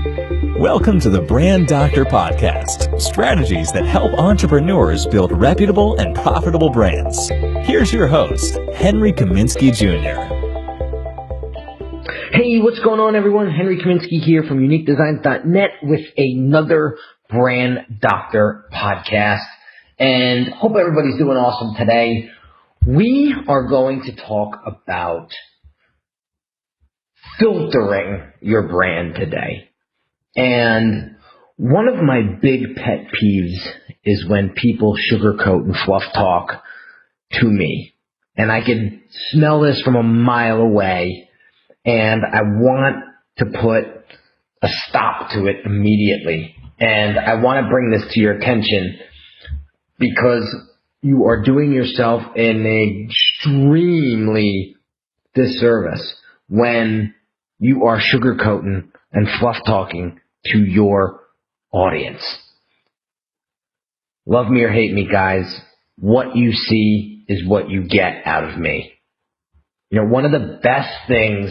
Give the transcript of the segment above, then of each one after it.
Welcome to the Brand Doctor Podcast, strategies that help entrepreneurs build reputable and profitable brands. Here's your host, Henry Kaminski Jr. Hey, what's going on, everyone? Henry Kaminski here from UniqueDesignz.net with another Brand Doctor Podcast. And hope everybody's doing awesome today. We are going to talk about filtering your brand today. And one of my big pet peeves is when people sugarcoat and fluff talk to me. And I can smell this from a mile away, and I want to put a stop to it immediately. And I want to bring this to your attention because you are doing yourself an extremely disservice when you are sugarcoating and fluff talking to your audience. Love me or hate me, guys, what you see is what you get out of me. You know, one of the best things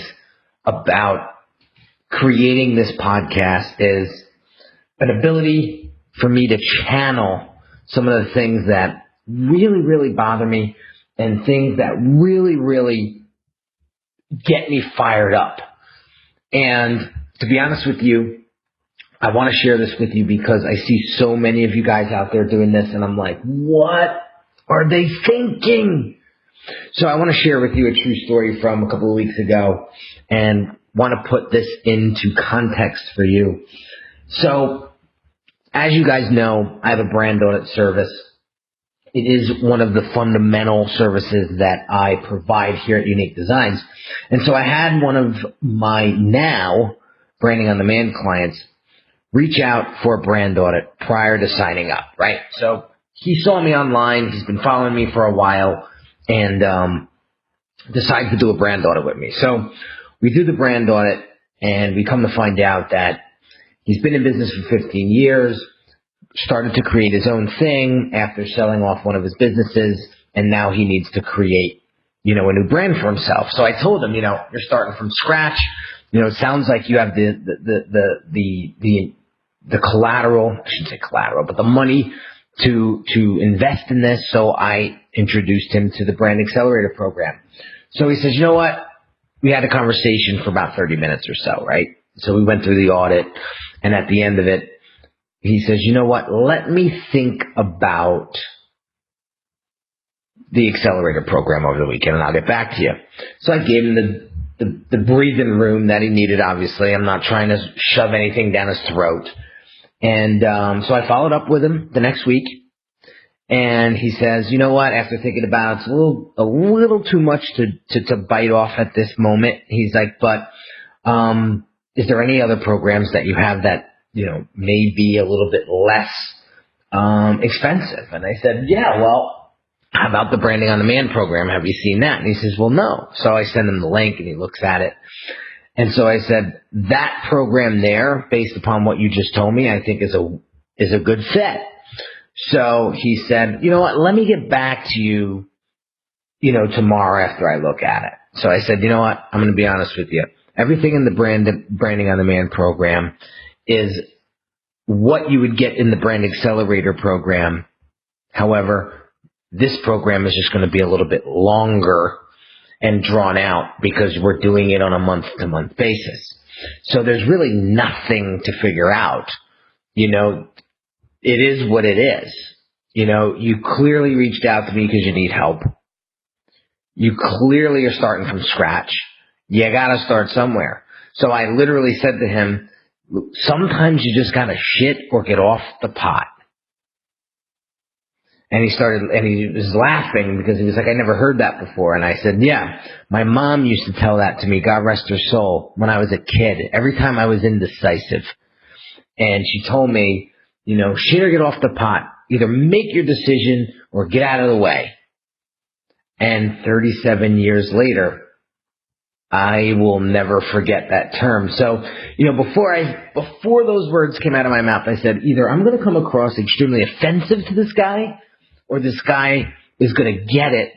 about creating this podcast is an ability for me to channel some of the things that really bother me and things that really get me fired up. And to be honest with you, I want to share this with you because I see so many of you guys out there doing this, and I'm like, what are they thinking? So I want to share with you a true story from a couple of weeks ago and want to put this into context for you. So as you guys know, I have a brand audit service. It is one of the fundamental services that I provide here at Unique Designz. And so I had one of my now branding on demand clients reach out for a brand audit prior to signing up, right? So he saw me online. He's been following me for a while and decided to do a brand audit with me. So we do the brand audit, and we come to find out that he's been in business for 15 years, started to create his own thing after selling off one of his businesses, and now he needs to create, a new brand for himself. So I told him, you're starting from scratch. It sounds like you have the collateral, I shouldn't say collateral, but the money to invest in this. So I introduced him to the Brand Accelerator program. So he says, you know what? We had a conversation for about 30 minutes or so, right? So we went through the audit, and at the end of it, he says, you know what? Let me think about the accelerator program over the weekend, and I'll get back to you. So I gave him the breathing room that he needed, obviously. I'm not trying to shove anything down his throat. And so I followed up with him the next week, and he says, you know what, after thinking about it, it's a little too much to bite off at this moment. He's like, but is there any other programs that you have that, may be a little bit less expensive? And I said, yeah, well, how about the Branding on Demand program? Have you seen that? And he says, well, no. So I send him the link, and he looks at it. And so I said, that program there, based upon what you just told me, I think is a good fit. So he said, you know what, let me get back to you, tomorrow after I look at it. So I said, you know what, I'm going to be honest with you. Everything in the Branding on Demand program is what you would get in the Brand Accelerator program. However, this program is just going to be a little bit longer and drawn out because we're doing it on a month-to-month basis. So there's really nothing to figure out. It is what it is. You clearly reached out to me because you need help. You clearly are starting from scratch. You got to start somewhere. So I literally said to him, sometimes you just got to shit or get off the pot. And he was laughing because he was like, I never heard that before. And I said, yeah, my mom used to tell that to me, God rest her soul, when I was a kid, every time I was indecisive. And she told me, shit or get off the pot. Either make your decision or get out of the way. And 37 years later, I will never forget that term. So, before those words came out of my mouth, I said, either I'm going to come across extremely offensive to this guy, or this guy is going to get it,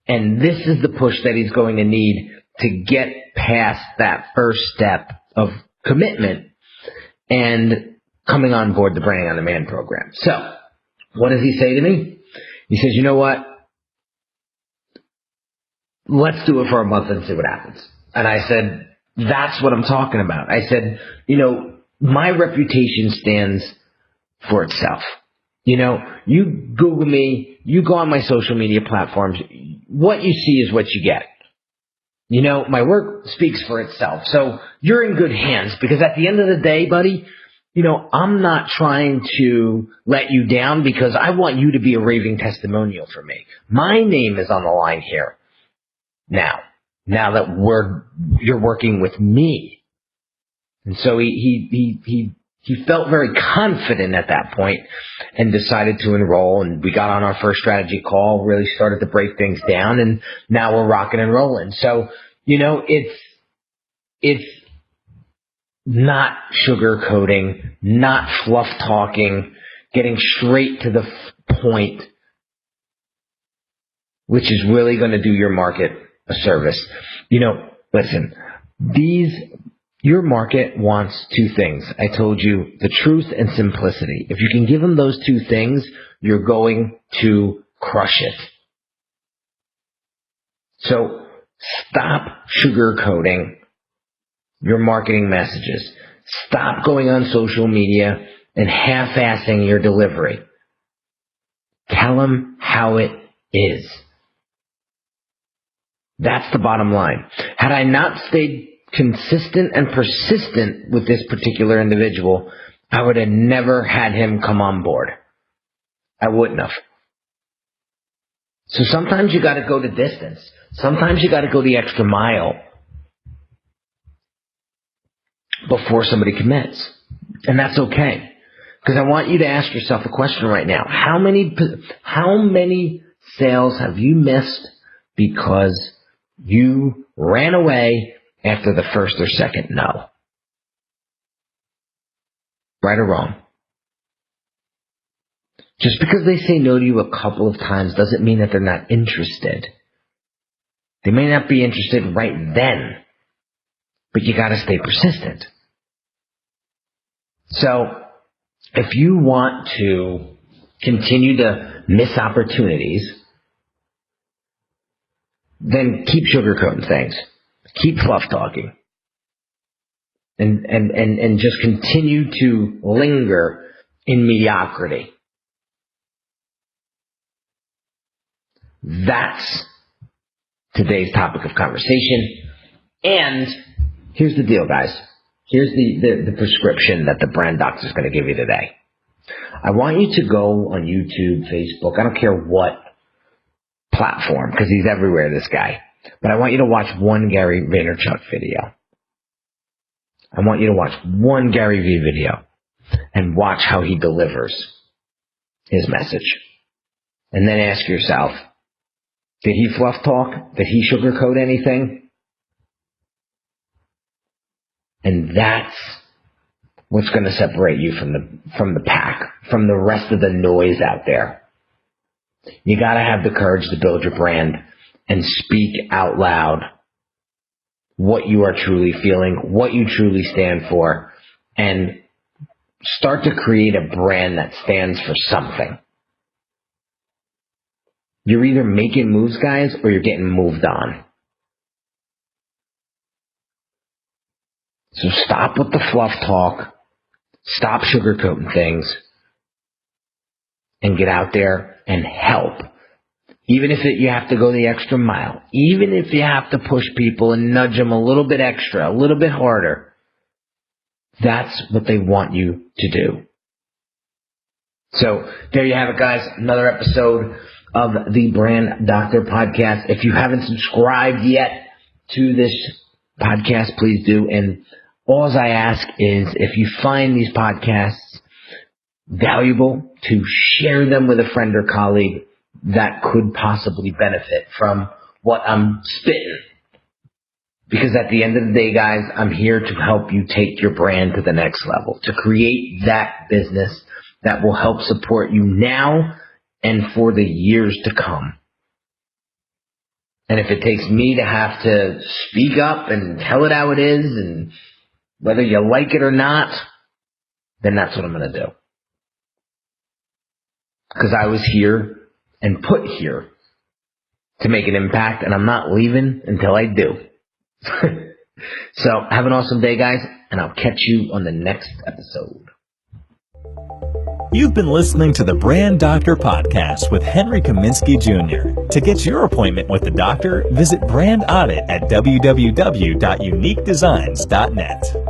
and this is the push that he's going to need to get past that first step of commitment and coming on board the Branding on Demand program. So what does he say to me? He says, you know what? Let's do it for a month and see what happens. And I said, that's what I'm talking about. I said, my reputation stands for itself. You Google me, you go on my social media platforms, what you see is what you get. My work speaks for itself. So you're in good hands, because at the end of the day, buddy, I'm not trying to let you down, because I want you to be a raving testimonial for me. My name is on the line here. Now that you're working with me. And so he felt very confident at that point and decided to enroll, and we got on our first strategy call, really started to break things down, and now we're rocking and rolling. So, it's not sugarcoating, not fluff talking, getting straight to the point, which is really going to do your market a service. Listen, your market wants two things. I told you, the truth and simplicity. If you can give them those two things, you're going to crush it. So stop sugarcoating your marketing messages. Stop going on social media and half-assing your delivery. Tell them how it is. That's the bottom line. Had I not stayed consistent and persistent with this particular individual, I would have never had him come on board. I wouldn't have. So sometimes you got to go the distance. Sometimes you got to go the extra mile before somebody commits. And that's okay. Because I want you to ask yourself a question right now. How many sales have you missed because you ran away after the first or second no? Right or wrong? Just because they say no to you a couple of times doesn't mean that they're not interested. They may not be interested right then, but you got to stay persistent. So if you want to continue to miss opportunities, then keep sugarcoating things. Keep fluff talking. And just continue to linger in mediocrity. That's today's topic of conversation. And here's the deal, guys. Here's the prescription that the brand doctor is going to give you today. I want you to go on YouTube, Facebook, I don't care what platform, because he's everywhere, this guy. But I want you to watch one Gary Vaynerchuk video. I want you to watch one Gary Vee video and watch how he delivers his message. And then ask yourself, did he fluff talk? Did he sugarcoat anything? And that's what's going to separate you from the pack, from the rest of the noise out there. You got to have the courage to build your brand and speak out loud what you are truly feeling, what you truly stand for, and start to create a brand that stands for something. You're either making moves, guys, or you're getting moved on. So stop with the fluff talk. Stop sugarcoating things. And get out there and help. Even if you have to go the extra mile. Even if you have to push people and nudge them a little bit extra, a little bit harder. That's what they want you to do. So there you have it, guys. Another episode of the Brand Doctor Podcast. If you haven't subscribed yet to this podcast, please do. And all I ask is, if you find these podcasts valuable, to share them with a friend or colleague that could possibly benefit from what I'm spitting. Because at the end of the day, guys, I'm here to help you take your brand to the next level, to create that business that will help support you now and for the years to come. And if it takes me to have to speak up and tell it how it is, and whether you like it or not, then that's what I'm going to do. Because I was here and put here to make an impact, and I'm not leaving until I do. So have an awesome day, guys, and I'll catch you on the next episode. You've been listening to the Brand Doctor Podcast with Henry Kaminski Jr. To get your appointment with the doctor, visit Brand Audit at www.uniquedesignz.net.